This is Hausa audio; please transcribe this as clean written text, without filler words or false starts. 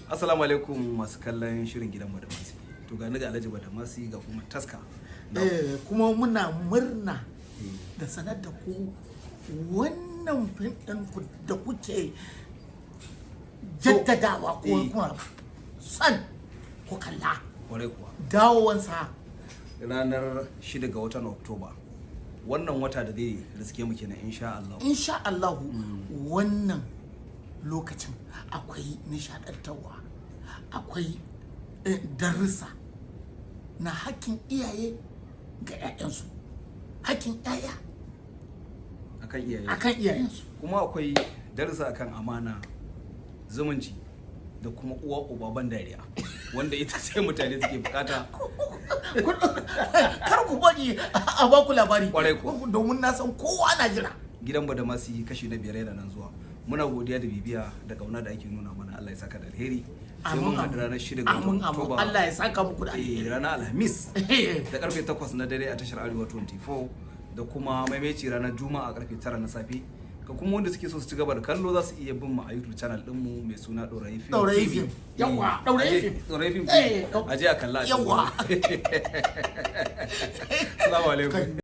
Assalamu alaikum masu kallon shirin gidan Badamasi. To ga ni ga Alhaji Badamasi ga kuma taska. Kuma muna murna da sanar da ku wannan fim ɗin da kuke jaddadawa ko kuma san ku kalla. Kwarai kuwa. Dawowansa ranar 6 ga watan Oktoba. Wannan wata da zai riske mu kenan insha Allah. Insha Allah wannan lokacin akwai nishadantarwa, akwai darussa na hakkin iyaye ga 'ya'yansu, hakkin 'ya'ya akan iyayensu, kuma akwai darussa akan amana, zumunci da kuma uwa uba ban dariya wanda ita sai mutane suke bukata. Kar ku bari a ba ku labari domin na san kowa na jira. Gidan Badamasi kashi na 5 yana nan zuwa. Muna godiya da bibiya da kauna da ake nuna mana. Allah ya saka da alheri. Sai mun haɗu ranar 6 ga Oktoba. Allah ya saka muku da alheri. Ranar Alhamis da karfe 8 na dare a tashar Arewa 24 da kuma maimaici ranar Juma'a a karfe 9 na safe. Ka kuma wanda suke so su ci gaba da kallo za su iya bin mu a YouTube channel din mu mai suna Dorayi Film TV. Yawa, Dorayi Film. Aje a kalla. Yawa. Assalamu alaikum.